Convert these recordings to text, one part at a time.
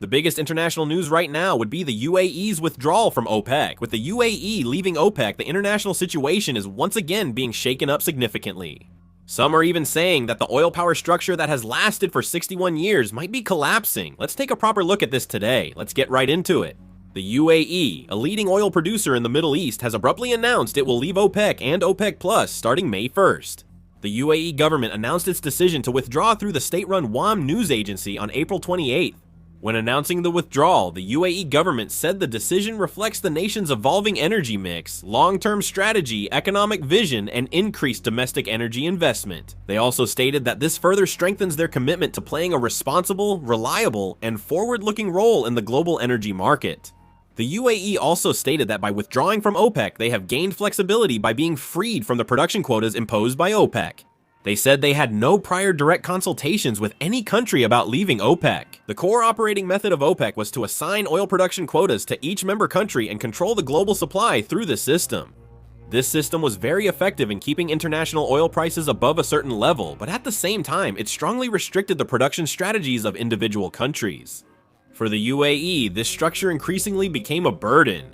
The biggest international news right now would be the UAE's withdrawal from OPEC. With the UAE leaving OPEC, the international situation is once again being shaken up significantly. Some are even saying that the oil power structure that has lasted for 61 years might be collapsing. Let's take a proper look at this today. Let's get right into it. The UAE, a leading oil producer in the Middle East, has abruptly announced it will leave OPEC and OPEC Plus starting May 1st. The UAE government announced its decision to withdraw through the state-run WAM news agency on April 28th. When announcing the withdrawal, the UAE government said the decision reflects the nation's evolving energy mix, long-term strategy, economic vision, and increased domestic energy investment. They also stated that this further strengthens their commitment to playing a responsible, reliable, and forward-looking role in the global energy market. The UAE also stated that by withdrawing from OPEC, they have gained flexibility by being freed from the production quotas imposed by OPEC. They said they had no prior direct consultations with any country about leaving OPEC. The core operating method of OPEC was to assign oil production quotas to each member country and control the global supply through the system. This system was very effective in keeping international oil prices above a certain level, but at the same time, it strongly restricted the production strategies of individual countries. For the UAE, this structure increasingly became a burden.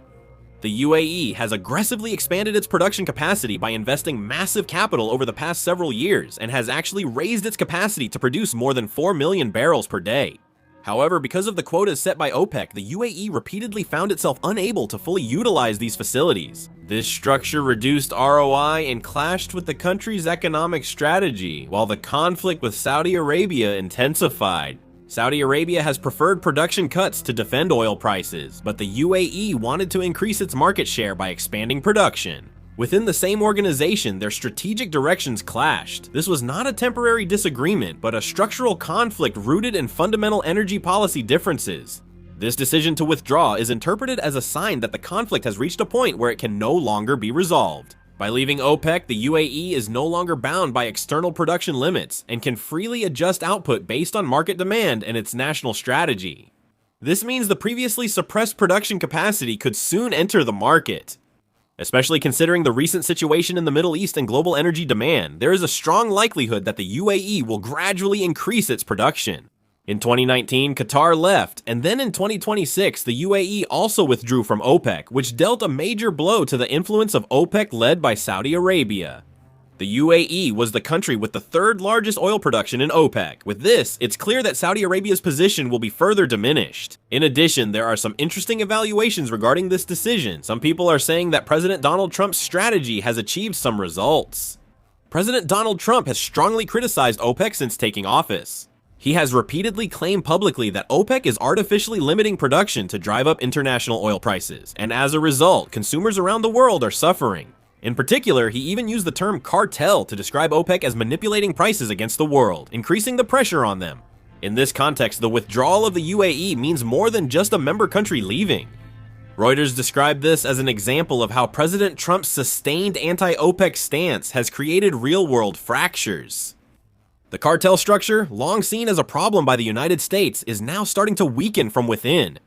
The UAE has aggressively expanded its production capacity by investing massive capital over the past several years and has actually raised its capacity to produce more than 4 million barrels per day. However, because of the quotas set by OPEC, the UAE repeatedly found itself unable to fully utilize these facilities. This structure reduced ROI and clashed with the country's economic strategy, while the conflict with Saudi Arabia intensified. Saudi Arabia has preferred production cuts to defend oil prices, but the UAE wanted to increase its market share by expanding production. Within the same organization, their strategic directions clashed. This was not a temporary disagreement, but a structural conflict rooted in fundamental energy policy differences. This decision to withdraw is interpreted as a sign that the conflict has reached a point where it can no longer be resolved. By leaving OPEC, the UAE is no longer bound by external production limits and can freely adjust output based on market demand and its national strategy. This means the previously suppressed production capacity could soon enter the market. Especially considering the recent situation in the Middle East and global energy demand, there is a strong likelihood that the UAE will gradually increase its production. In 2019, Qatar left, and then in 2026, the UAE also withdrew from OPEC, which dealt a major blow to the influence of OPEC led by Saudi Arabia. The UAE was the country with the third largest oil production in OPEC. With this, it's clear that Saudi Arabia's position will be further diminished. In addition, there are some interesting evaluations regarding this decision. Some people are saying that President Donald Trump's strategy has achieved some results. President Donald Trump has strongly criticized OPEC since taking office. He has repeatedly claimed publicly that OPEC is artificially limiting production to drive up international oil prices, and as a result, consumers around the world are suffering. In particular, he even used the term cartel to describe OPEC as manipulating prices against the world, increasing the pressure on them. In this context, the withdrawal of the UAE means more than just a member country leaving. Reuters described this as an example of how President Trump's sustained anti-OPEC stance has created real-world fractures. The cartel structure, long seen as a problem by the United States, is now starting to weaken from within.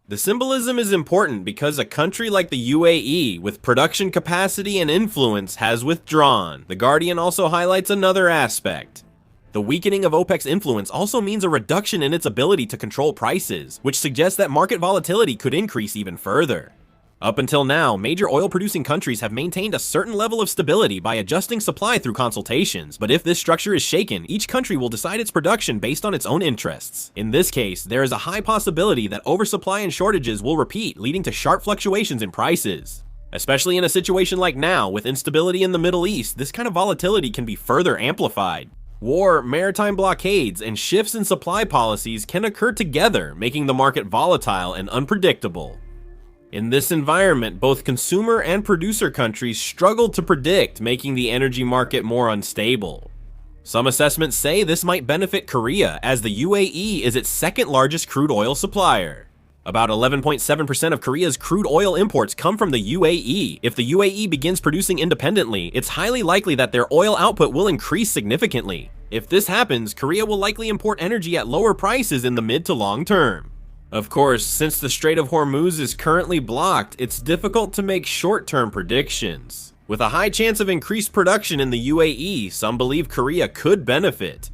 The symbolism is important because a country like the UAE, with production capacity and influence, has withdrawn. The Guardian also highlights another aspect. The weakening of OPEC's influence also means a reduction in its ability to control prices, which suggests that market volatility could increase even further. Up until now, major oil-producing countries have maintained a certain level of stability by adjusting supply through consultations, but if this structure is shaken, each country will decide its production based on its own interests. In this case, there is a high possibility that oversupply and shortages will repeat, leading to sharp fluctuations in prices. Especially in a situation like now, with instability in the Middle East, this kind of volatility can be further amplified. War, maritime blockades, and shifts in supply policies can occur together, making the market volatile and unpredictable. In this environment, both consumer and producer countries struggle to predict, making the energy market more unstable. Some assessments say this might benefit Korea, as the UAE is its second largest crude oil supplier. About 11.7% of Korea's crude oil imports come from the UAE. If the UAE begins producing independently, it's highly likely that their oil output will increase significantly. If this happens, Korea will likely import energy at lower prices in the mid to long term. Of course, since the Strait of Hormuz is currently blocked, it's difficult to make short-term predictions. With a high chance of increased production in the UAE, some believe Korea could benefit.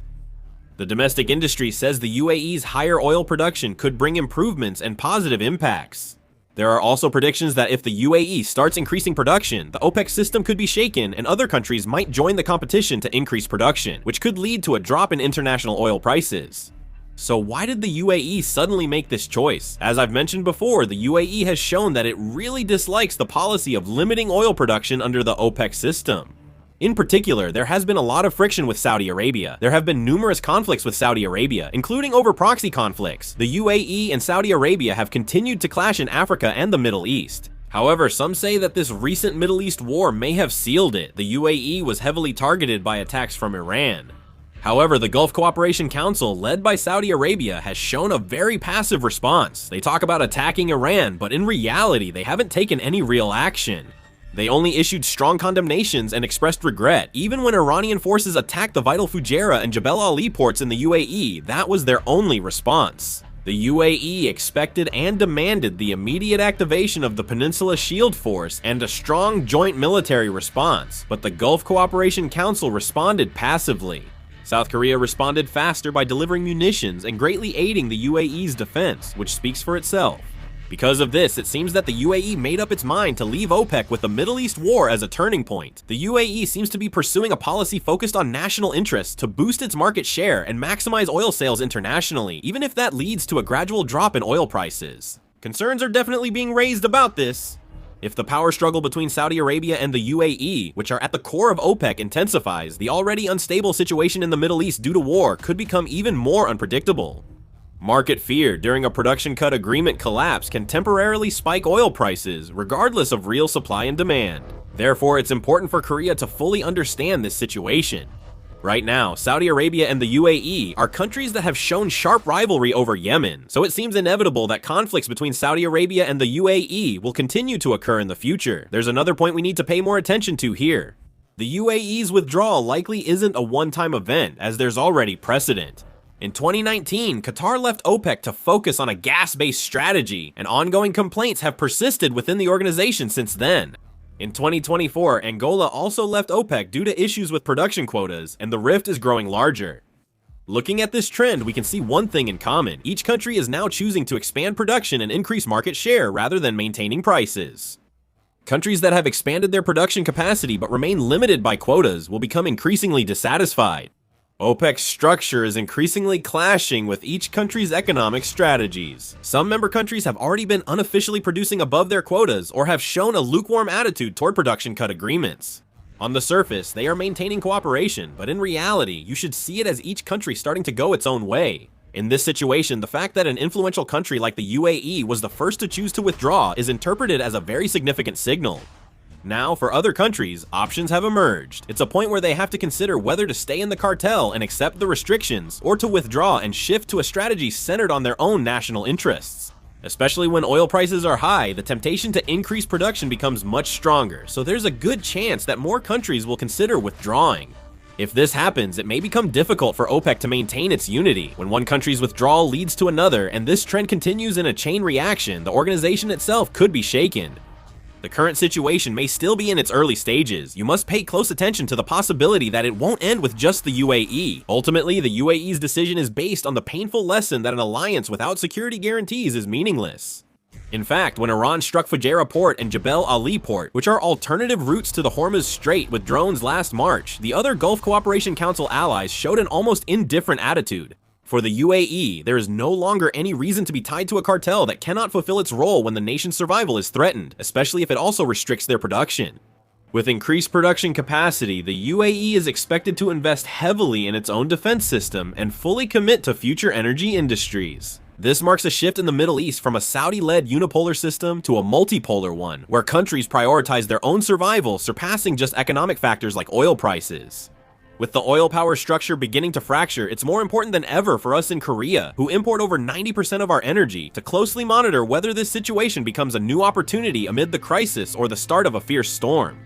The domestic industry says the UAE's higher oil production could bring improvements and positive impacts. There are also predictions that if the UAE starts increasing production, the OPEC system could be shaken and other countries might join the competition to increase production, which could lead to a drop in international oil prices. So why did the UAE suddenly make this choice? As I've mentioned before, the UAE has shown that it really dislikes the policy of limiting oil production under the OPEC system. In particular, there has been a lot of friction with Saudi Arabia. There have been numerous conflicts with Saudi Arabia, including over proxy conflicts. The UAE and Saudi Arabia have continued to clash in Africa and the Middle East. However, some say that this recent Middle East war may have sealed it. The UAE was heavily targeted by attacks from Iran. However, the Gulf Cooperation Council, led by Saudi Arabia, has shown a very passive response. They talk about attacking Iran, but in reality, they haven't taken any real action. They only issued strong condemnations and expressed regret. Even when Iranian forces attacked the vital Fujairah and Jebel Ali ports in the UAE, that was their only response. The UAE expected and demanded the immediate activation of the Peninsula Shield Force and a strong joint military response, but the Gulf Cooperation Council responded passively. South Korea responded faster by delivering munitions and greatly aiding the UAE's defense, which speaks for itself. Because of this, it seems that the UAE made up its mind to leave OPEC with the Middle East war as a turning point. The UAE seems to be pursuing a policy focused on national interests to boost its market share and maximize oil sales internationally, even if that leads to a gradual drop in oil prices. Concerns are definitely being raised about this. If the power struggle between Saudi Arabia and the UAE, which are at the core of OPEC, intensifies, the already unstable situation in the Middle East due to war could become even more unpredictable. Market fear during a production cut agreement collapse can temporarily spike oil prices, regardless of real supply and demand. Therefore, it's important for Korea to fully understand this situation. Right now, Saudi Arabia and the UAE are countries that have shown sharp rivalry over Yemen, so it seems inevitable that conflicts between Saudi Arabia and the UAE will continue to occur in the future. There's another point we need to pay more attention to here. The UAE's withdrawal likely isn't a one-time event, as there's already precedent. In 2019, Qatar left OPEC to focus on a gas-based strategy, and ongoing complaints have persisted within the organization since then. In 2024, Angola also left OPEC due to issues with production quotas, and the rift is growing larger. Looking at this trend, we can see one thing in common. Each country is now choosing to expand production and increase market share rather than maintaining prices. Countries that have expanded their production capacity but remain limited by quotas will become increasingly dissatisfied. OPEC's structure is increasingly clashing with each country's economic strategies. Some member countries have already been unofficially producing above their quotas or have shown a lukewarm attitude toward production cut agreements. On the surface, they are maintaining cooperation, but in reality, you should see it as each country starting to go its own way. In this situation, the fact that an influential country like the UAE was the first to choose to withdraw is interpreted as a very significant signal. Now, for other countries, options have emerged. It's a point where they have to consider whether to stay in the cartel and accept the restrictions, or to withdraw and shift to a strategy centered on their own national interests. Especially when oil prices are high, the temptation to increase production becomes much stronger, so there's a good chance that more countries will consider withdrawing. If this happens, it may become difficult for OPEC to maintain its unity. When one country's withdrawal leads to another, and this trend continues in a chain reaction, the organization itself could be shaken. The current situation may still be in its early stages. You must pay close attention to the possibility that it won't end with just the UAE. Ultimately, the UAE's decision is based on the painful lesson that an alliance without security guarantees is meaningless. In fact, when Iran struck Fujairah Port and Jebel Ali Port, which are alternative routes to the Hormuz Strait with drones last March, the other Gulf Cooperation Council allies showed an almost indifferent attitude. For the UAE, there is no longer any reason to be tied to a cartel that cannot fulfill its role when the nation's survival is threatened, especially if it also restricts their production. With increased production capacity, the UAE is expected to invest heavily in its own defense system and fully commit to future energy industries. This marks a shift in the Middle East from a Saudi-led unipolar system to a multipolar one, where countries prioritize their own survival, surpassing just economic factors like oil prices. With the oil power structure beginning to fracture, it's more important than ever for us in Korea, who import over 90% of our energy, to closely monitor whether this situation becomes a new opportunity amid the crisis or the start of a fierce storm.